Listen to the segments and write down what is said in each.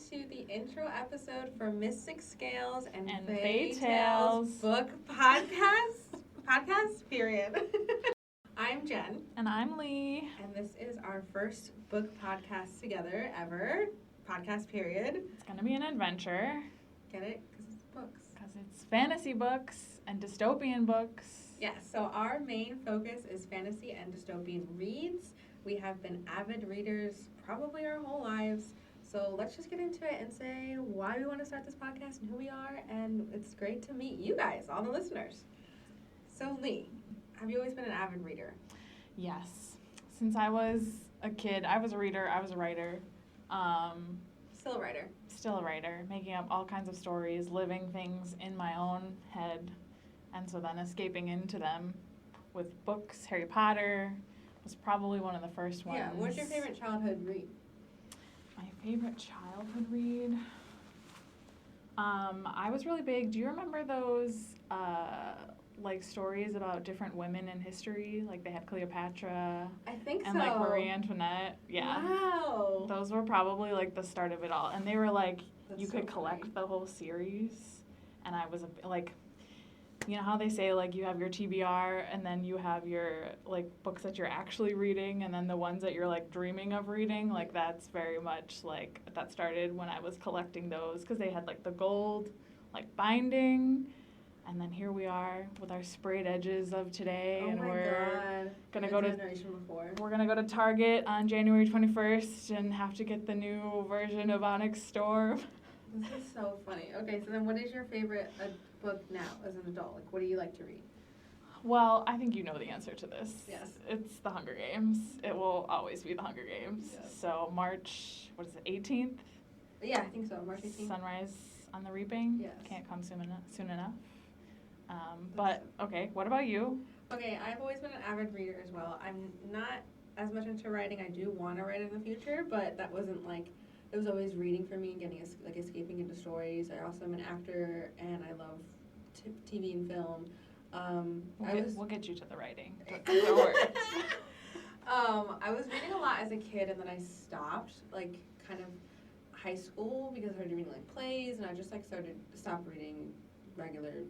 to the intro episode for Mystic Scales and Fae Tales Tales book podcast period. I'm Jen. And I'm Leigh. And this is our first book podcast together ever. Podcast period. It's going to be an adventure. Get it? Because it's books. Because it's fantasy books and dystopian books. Yes, so our main focus is fantasy and dystopian reads. We have been avid readers probably our whole lives. So let's just get into it and say why we want to start this podcast and who we are. And it's great to meet you guys, all the listeners. So Leigh, have you always been an avid reader? Yes. Since I was a kid, I was a reader, I was a writer. Still a writer. Still a writer, making up all kinds of stories, living things in my own head, and so then escaping into them with books. Harry Potter was probably one of the first ones. Yeah, what's your favorite childhood read? My favorite childhood read? I was really big. Do you remember those like stories about different women in history? Like they had Cleopatra. I think and so. like Marie Antoinette. Yeah. Wow. Those were probably like the start of it all. And they were like, That's you so could collect funny. the whole series. And I was like, you know how they say like you have your TBR and then you have your like books that you're actually reading and then the ones that you're like dreaming of reading? Like that's very much like that started when I was collecting those because they had like the gold like binding. And then here we are with our sprayed edges of today, and we're gonna go to Target on January 21st and have to get the new version of Onyx Storm. This is so funny. Okay, so then what is your favorite book now as an adult? Like, what do you like to read? Well, I think you know the answer to this. Yes. It's The Hunger Games. It will always be The Hunger Games. Yes. So March, 18th? Yeah, I think so. March 18th. Sunrise on the Reaping. Yes. Can't come soon enough. But, okay, what about you? Okay, I've always been an avid reader as well. I'm not as much into writing. I do want to write in the future, but that wasn't like, it was always reading for me and getting, escaping into stories. I also am an actor, and I love TV and film. We'll get you to the writing. Don't worry. I was reading a lot as a kid, and then I stopped, like, kind of high school, because I started reading, like, plays, and I just, like, stopped reading regular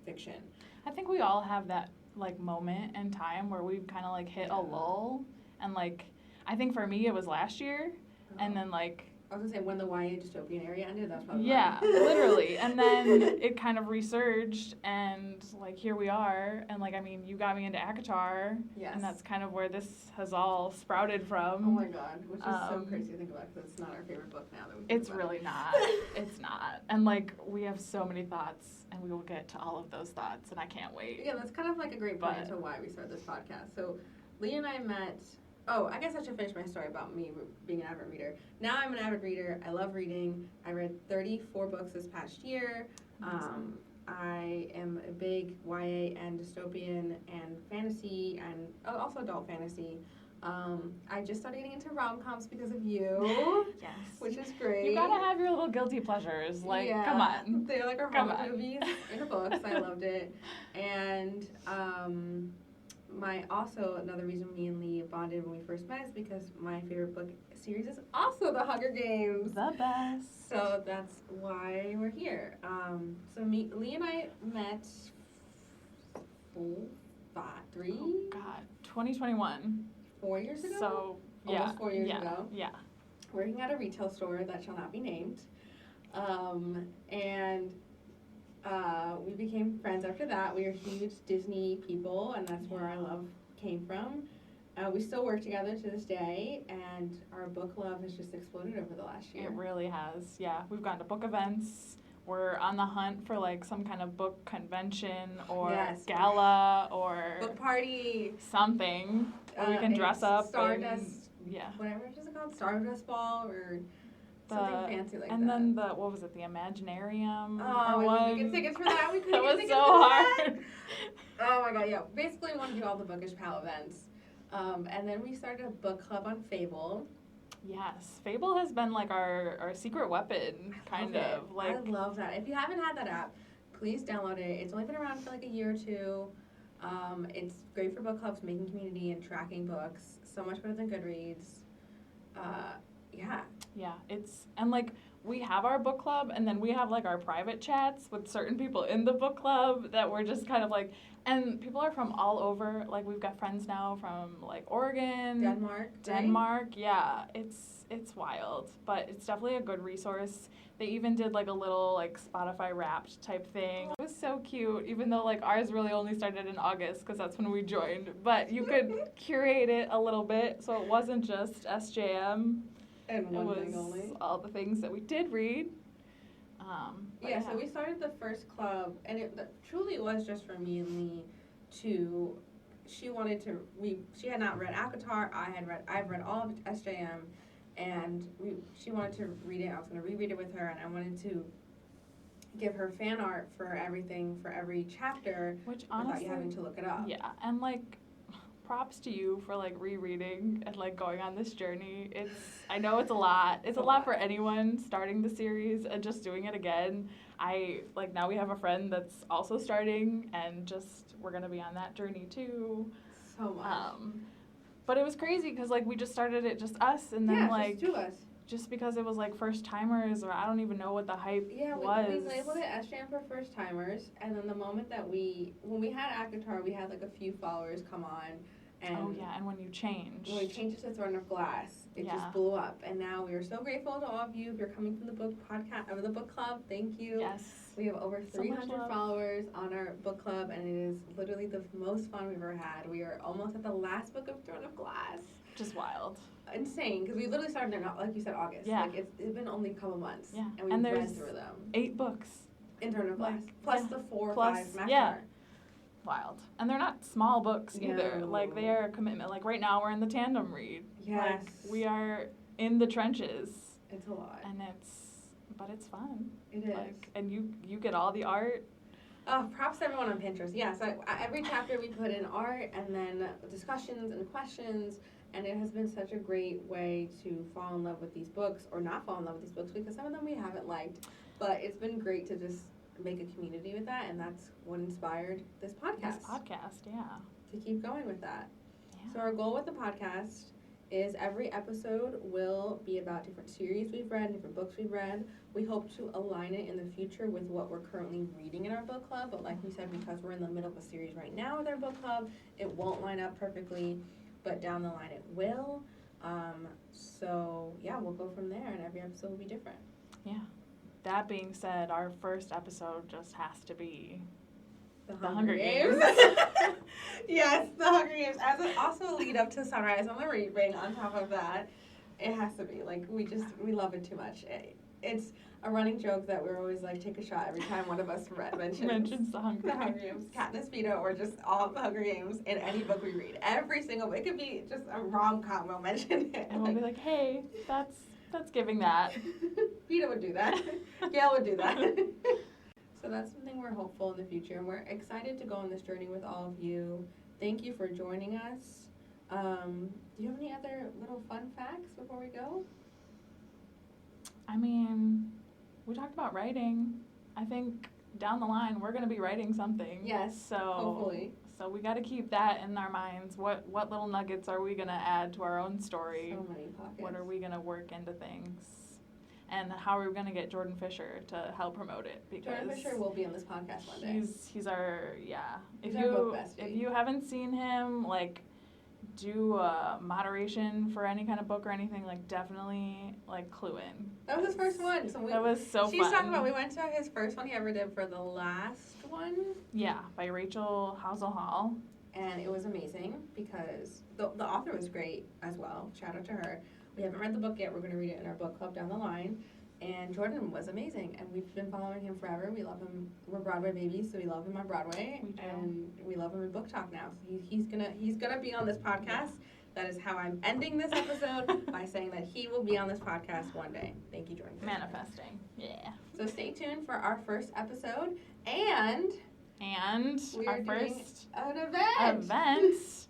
fiction. I think we all have that, like, moment in time where we've kind of, like, hit a lull. And, like, I think for me it was last year, and then, like... I was going to say, when the YA dystopian area ended, that's probably yeah, literally. And then it kind of resurged, and, like, here we are. And, like, I mean, you got me into ACOTAR, yes. And that's kind of where this has all sprouted from. Oh, my God, which is so crazy to think about, because it's not our favorite book now. It's really not. It's not. And, like, we have so many thoughts, and we will get to all of those thoughts, and I can't wait. Yeah, that's kind of, like, a great point into why we started this podcast. So, Leigh and I met... Oh, I guess I should finish my story about me being an avid reader. Now I'm an avid reader. I love reading. I read 34 books this past year. I am a big YA and dystopian and fantasy and also adult fantasy. I just started getting into rom-coms because of you. Yes. Which is great. You gotta have your little guilty pleasures. Like, yeah, come on. They're like our Hallmark movies in the books. I loved it. And another reason me and Leigh bonded when we first met is because my favorite book series is also The Hunger Games. The best. So that's why we're here. Leigh and I met 2021. 4 years ago? So, almost 4 years ago. Yeah. Working at a retail store that shall not be named. We became friends after that. We are huge Disney people, and that's where our love came from. We still work together to this day, and our book love has just exploded over the last year. It really has, yeah. We've gone to book events. We're on the hunt for, like, some kind of book convention or gala or... book party. Something where we can dress up. Stardust. Yeah. Whatever it is called. Stardust Ball or... something fancy like that. And then what was it, the Imaginarium? Oh, we could take it for that. We couldn't That was get so hard. Oh my God, yeah. Basically, we want to do all the bookish pal events. And then we started a book club on Fable. Yes, Fable has been like our secret weapon, kind of. Like, I love that. If you haven't had that app, please download it. It's only been around for like a year or two. It's great for book clubs, making community, and tracking books. So much better than Goodreads. Yeah. Yeah, and like, we have our book club, and then we have like our private chats with certain people in the book club that we're just kind of like, and people are from all over. Like, we've got friends now from like Oregon, Denmark. Right? Yeah, it's wild, but it's definitely a good resource. They even did like a little like Spotify Wrapped type thing. It was so cute, even though like ours really only started in August because that's when we joined. But you could curate it a little bit, so it wasn't just SJM. And one thing only. All the things that we did read. Yeah, so we started the first club, and it truly was just for me and Leigh to. She had not read ACOTAR. I've read all of SJM, and she wanted to read it. I was going to reread it with her, and I wanted to give her fan art for everything, for every chapter, which honestly, without you having to look it up. Yeah, and like, props to you for like rereading and like going on this journey. I know it's a lot. It's a lot for anyone starting the series and just doing it again. Now we have a friend that's also starting, and just we're gonna be on that journey too. So much. But it was crazy because like we just started it just us, and then like just 2 us. Just because it was like first timers, or I don't even know what the hype was. We labeled it SJM for first timers, and then the moment that when we had ACOTAR, we had like a few followers come on. And and when you changed. When we changed it to Throne of Glass, it just blew up. And now we are so grateful to all of you. If you're coming from the book podcast or the book club, thank you. Yes. We have over 300 followers on our book club, and it is literally the most fun we've ever had. We are almost at the last book of Throne of Glass. Just wild. Insane, because we literally started in, like you said, August. Yeah. Like, it's been only a couple months. Yeah. And we've read through them. 8 books. In Throne of Glass. Plus the 4 or 5 Master. Yeah. Wild. And they're not small books either. No. Like, they are a commitment. Like, right now we're in the tandem read. Yes. Like, we are in the trenches. It's a lot. And but it's fun. It is. Like, and you get all the art. Oh, props to everyone on Pinterest. Yeah, so every chapter we put in art, and then discussions and questions, and it has been such a great way to fall in love with these books, or not fall in love with these books, because some of them we haven't liked, but it's been great to just make a community with that, and that's what inspired this podcast. To keep going with that. Yeah. So our goal with the podcast is every episode will be about different series we've read, different books we've read. We hope to align it in the future with what we're currently reading in our book club, but like we said, because we're in the middle of a series right now with our book club, it won't line up perfectly, but down the line it will. We'll go from there, and every episode will be different. Yeah. That being said, our first episode just has to be The Hunger Games. Yes, The Hunger Games. As an also lead up to Sunrise on the Reaping on top of that, it has to be. Like, we love it too much. It's a running joke that we're always like, take a shot every time one of us mentions The Hunger Games. Katniss Vita, or just all of The Hunger Games in any book we read. Every single book. It could be just a rom-com, we'll mention it. And we'll be like, hey, that's giving that. Vita would do that. Gail would do that. So that's something we're hopeful in the future, and we're excited to go on this journey with all of you. Thank you for joining us. Do you have any other little fun facts before we go? I mean, we talked about writing. I think down the line we're going to be writing something. Yes, so hopefully. So we got to keep that in our minds. What little nuggets are we going to add to our own story? So many pockets. What are we going to work into things? And how are we going to get Jordan Fisher to help promote it? Because Jordan Fisher will be on this podcast one day. He's our, He's our book bestie. If you haven't seen him, like, do moderation for any kind of book or anything, like, definitely, like, clue in. That was his first one. That was so fun. She's talking about, we went to his first one he ever did for the last one. Yeah, by Rachel Housel Hall. And it was amazing because the author was great as well. Shout out to her. We haven't read the book yet. We're going to read it in our book club down the line. And Jordan was amazing, and we've been following him forever. We love him. We're Broadway babies, so we love him on Broadway, and we love him in Book Talk now. So he's gonna be on this podcast. That is how I'm ending this episode, by saying that he will be on this podcast one day. Thank you, Jordan. Manifesting, yeah. So stay tuned for our first episode, and we are doing an event.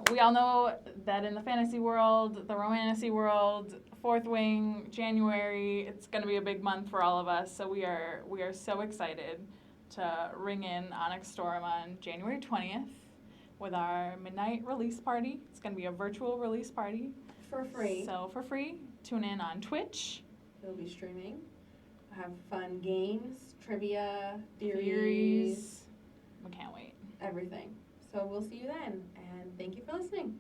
We all know that in the fantasy world, the romantasy world, Fourth Wing, January, it's going to be a big month for all of us. So we are so excited to ring in Onyx Storm on January 20th with our midnight release party. It's going to be a virtual release party. For free. So for free. Tune in on Twitch. We'll be streaming. Have fun games, trivia, theories. We can't wait. Everything. So we'll see you then, and thank you for listening.